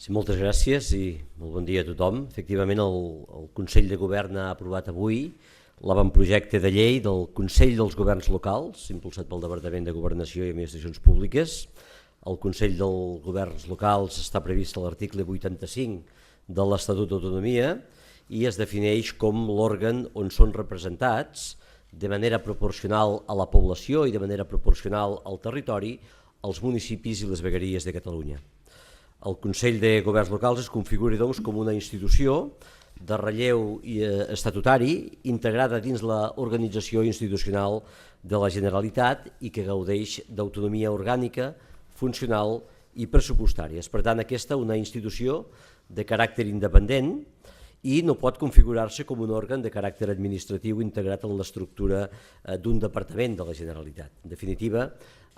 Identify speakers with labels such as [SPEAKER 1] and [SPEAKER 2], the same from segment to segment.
[SPEAKER 1] Sí, moltes gràcies i molt bon dia a tothom. Efectivament, el Consell de Govern ha aprovat avui l'avantprojecte de llei del Consell dels Governs Locals, impulsat pel Departament de Governació i Administracions Públiques. El Consell dels Governs Locals està previst a l'article 85 de l'Estatut d'Autonomia i es defineix com l'òrgan on són representats de manera proporcional a la població i de manera proporcional al territori els municipis i les vegueries de Catalunya. El Consell de Governs Locals es configura doncs, com una institució de relleu estatutari integrada dins l'organització institucional de la Generalitat i que gaudeix d'autonomia orgànica, funcional i pressupostària. És, per tant, aquesta una institució de caràcter independent i no pot configurar-se com un òrgan de caràcter administratiu integrat en l'estructura d'un departament de la Generalitat. En definitiva,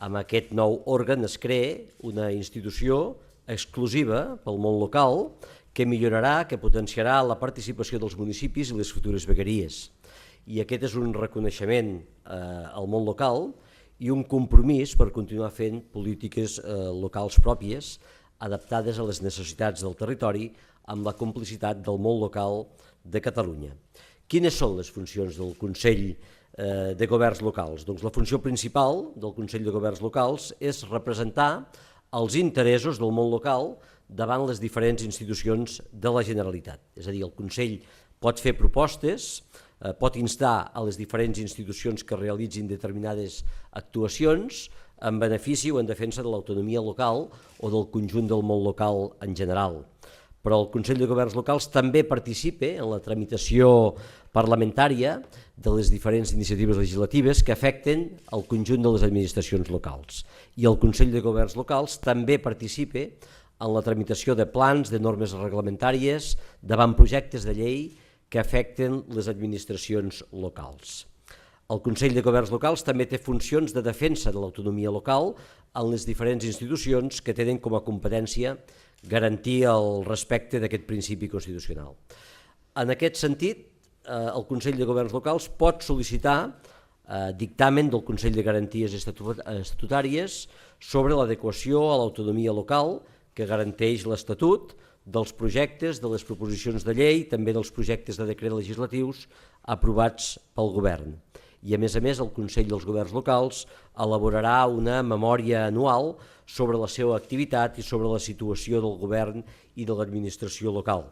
[SPEAKER 1] amb aquest nou òrgan es crea una institució exclusiva pel món local que millorarà, que potenciarà la participació dels municipis i les futures vegueries. I aquest és un reconeixement al món local i un compromís per continuar fent polítiques locals pròpies adaptades a les necessitats del territori amb la complicitat del món local de Catalunya. Quines són les funcions del Consell de Governs Locals? Doncs la funció principal del Consell de Governs Locals és representar els interessos del món local davant les diferents institucions de la Generalitat. És a dir, el Consell pot fer propostes, pot instar a les diferents institucions que realitzin determinades actuacions en benefici o en defensa de l'autonomia local o del conjunt del món local en general. Però el Consell de Governs Locals també participa en la tramitació parlamentària de les diferents iniciatives legislatives que afecten el conjunt de les administracions locals. I el Consell de Governs Locals també participa en la tramitació de plans, de normes reglamentàries, d'avantprojectes de llei que afecten les administracions locals. El Consell de Governs Locals també té funcions de defensa de l'autonomia local en les diferents institucions que tenen com a competència garantir el respecte d'aquest principi constitucional. En aquest sentit, el Consell de Governs Locals pot sol·licitar dictamen del Consell de Garanties Estatutàries sobre l'adequació a l'autonomia local que garanteix l'Estatut dels projectes, de les proposicions de llei, també dels projectes de decret legislatius aprovats pel Govern. I a més, el Consell dels Governs Locals elaborarà una memòria anual sobre la seva activitat i sobre la situació del Govern i de l'administració local.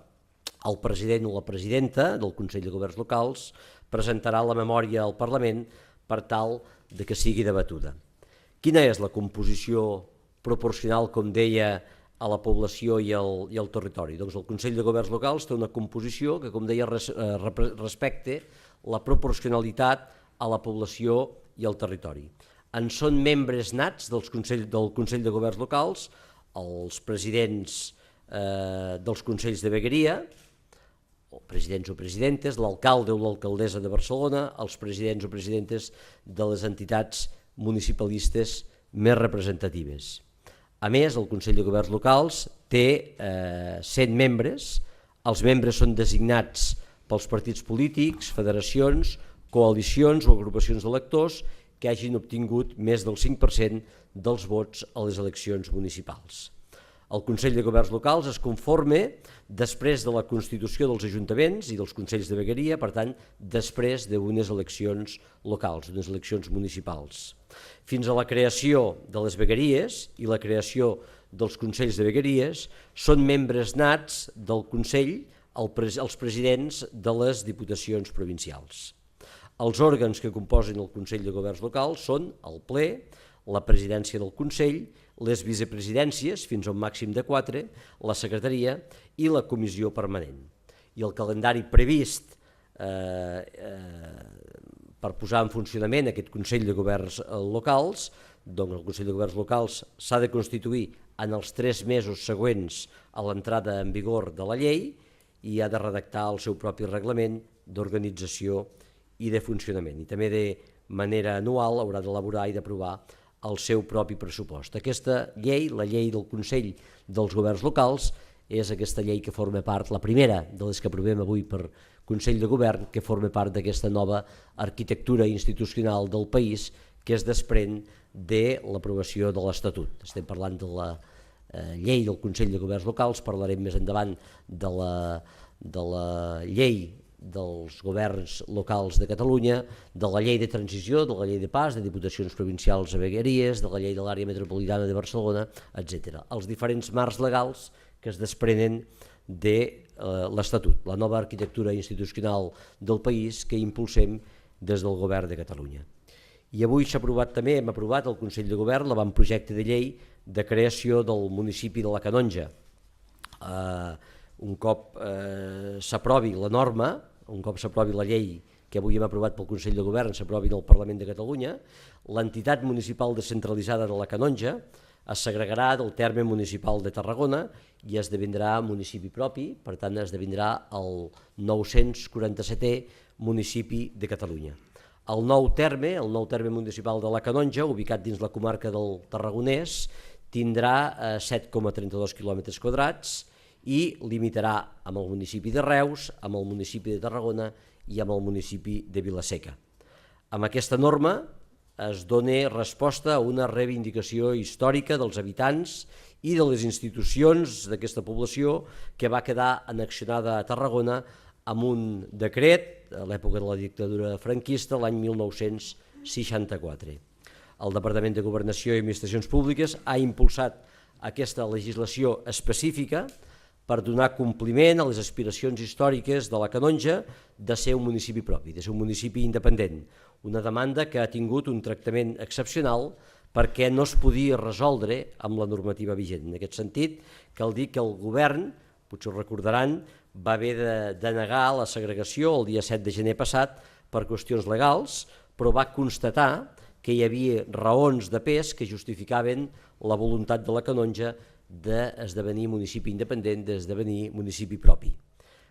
[SPEAKER 1] El president o la presidenta del Consell de Governs Locals presentarà la memòria al Parlament per tal que sigui debatuda. Quina és la composició proporcional, com deia, a la població i al territori? Doncs el Consell de Governs Locals té una composició que, com deia, respecta la proporcionalitat a la població i al territori. En són membres nats del Consell de Governs Locals els presidents dels Consells de Vegueria, presidents o presidentes, l'alcalde o l'alcaldessa de Barcelona, els presidents o presidentes de les entitats municipalistes més representatives. A més, el Consell de Governs Locals té 100 membres, els membres són designats pels partits polítics, federacions, coalicions o agrupacions d'electors que hagin obtingut més del 5% dels vots a les eleccions municipals. El Consell de Governs Locals es conforma després de la constitució dels ajuntaments i dels consells de vegueria, per tant, després d'unes eleccions locals, d'unes eleccions municipals. Fins a la creació de les vegueries i la creació dels consells de vegueries són membres nats del Consell els presidents de les diputacions provincials. Els òrgans que composen el Consell de Governs Locals són el ple, la presidència del Consell, les vicepresidències, fins a un màxim de 4, la secretaria i la comissió permanent. I el calendari previst per posar en funcionament aquest Consell de Governs Locals, doncs el Consell de Governs Locals s'ha de constituir en els 3 mesos següents a l'entrada en vigor de la llei i ha de redactar el seu propi reglament d'organització i de funcionament. I també de manera anual haurà d'elaborar i d'aprovar el seu propi pressupost. Aquesta llei, la llei del Consell dels Governs Locals, és aquesta llei que forma part, la primera de les que aprovem avui per Consell de Govern, que forma part d'aquesta nova arquitectura institucional del país que es desprèn de l'aprovació de l'Estatut. Estem parlant de la llei del Consell de Governs Locals, parlarem més endavant de la llei dels governs locals de Catalunya, de la llei de transició, de la llei de pas, de diputacions provincials a vegueries, de la llei de l'àrea metropolitana de Barcelona, etc. Els diferents marcs legals que es desprenen de l'Estatut, la nova arquitectura institucional del país que impulsem des del Govern de Catalunya. I avui s'ha aprovat també, hem aprovat al Consell de Govern l'avantprojecte de llei de creació del municipi de la Canonja. Un cop s'aprovi la norma, un cop s'aprovi la llei que avui hem aprovat pel Consell de Govern, s'aprovi en el Parlament de Catalunya, l'entitat municipal descentralitzada de la Canonja es segregarà del terme municipal de Tarragona i esdevindrà municipi propi, per tant esdevindrà el 947è municipi de Catalunya. El nou terme municipal de la Canonja, ubicat dins la comarca del Tarragonès, tindrà 7,32 quilòmetres quadrats i limitarà amb el municipi de Reus, amb el municipi de Tarragona i amb el municipi de Vila-seca. Amb aquesta norma es dona resposta a una reivindicació històrica dels habitants i de les institucions d'aquesta població que va quedar annexionada a Tarragona amb un decret a l'època de la dictadura franquista l'any 1964. El Departament de Governació i Administracions Públiques ha impulsat aquesta legislació específica per donar compliment a les aspiracions històriques de la Canonja de ser un municipi propi, de ser un municipi independent, una demanda que ha tingut un tractament excepcional perquè no es podia resoldre amb la normativa vigent. En aquest sentit, cal dir que el govern, potser ho recordaran, va haver de denegar la segregació el dia 7 de gener passat per qüestions legals, però va constatar que hi havia raons de pes que justificaven la voluntat de la Canonja d'esdevenir municipi independent, d'esdevenir municipi propi.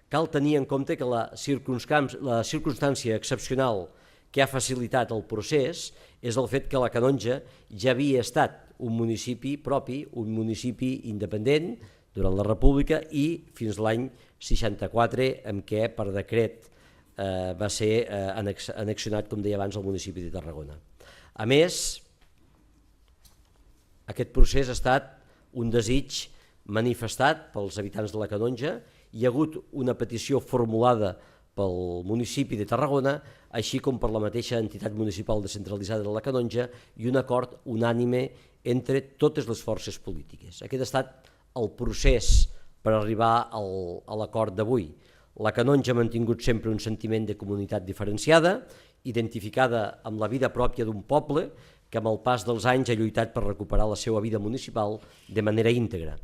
[SPEAKER 1] Cal tenir en compte que la circumstància excepcional que ha facilitat el procés és el fet que la Canonja ja havia estat un municipi propi, un municipi independent durant la República i fins l'any 64, en què per decret va ser annexionat, com deia abans, al municipi de Tarragona. A més, aquest procés ha estat un desig manifestat pels habitants de la Canonja, hi ha hagut una petició formulada pel municipi de Tarragona, així com per la mateixa entitat municipal descentralitzada de la Canonja i un acord unànime entre totes les forces polítiques. Aquest ha estat el procés per arribar a l'acord d'avui. La Canonja ha mantingut sempre un sentiment de comunitat diferenciada, identificada amb la vida pròpia d'un poble que amb el pas dels anys ha lluitat per recuperar la seva vida municipal de manera íntegra.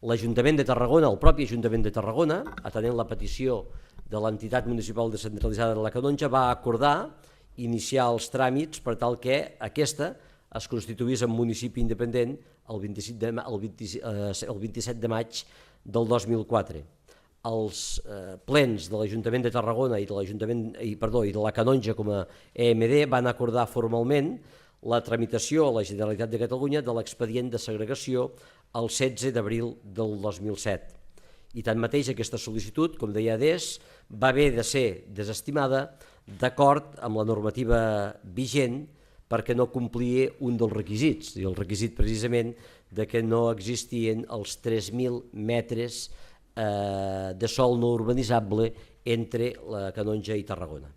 [SPEAKER 1] L'Ajuntament de Tarragona, el propi Ajuntament de Tarragona, atenent la petició de l'entitat municipal descentralitzada de la Canonja, va acordar iniciar els tràmits per tal que aquesta es constituís en municipi independent el 27 de maig del 2004. Els plens de l'Ajuntament de Tarragona i de la Canonja com a EMD van acordar formalment la tramitació a la Generalitat de Catalunya de l'expedient de segregació el 16 d'abril del 2007. I tanmateix aquesta sol·licitud, com deia adés, va haver de ser desestimada d'acord amb la normativa vigent perquè no complia un dels requisits, i el requisit precisament de que no existien els 3.000 metres de sòl no urbanitzable entre la Canonja i Tarragona.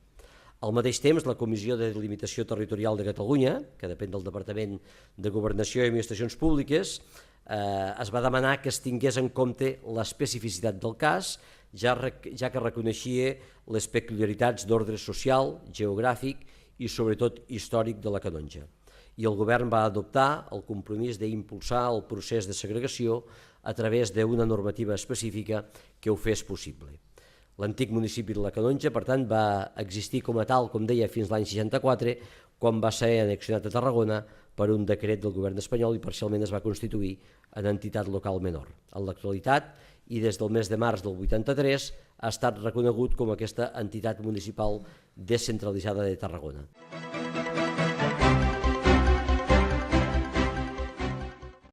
[SPEAKER 1] Al mateix temps, la Comissió de Delimitació Territorial de Catalunya, que depèn del Departament de Governació i Administracions Públiques, es va demanar que es tingués en compte l'especificitat del cas, ja que reconeixia les peculiaritats d'ordre social, geogràfic i sobretot històric de la Canonja. I el govern va adoptar el compromís d'impulsar el procés de segregació a través d'una normativa específica que ho fes possible. L'antic municipi de la Canonja, per tant, va existir com a tal, com deia, fins l'any 64, quan va ser annexionat a Tarragona per un decret del govern espanyol i parcialment es va constituir en entitat local menor. En l'actualitat, i des del mes de març del 83, ha estat reconegut com aquesta entitat municipal descentralitzada de Tarragona.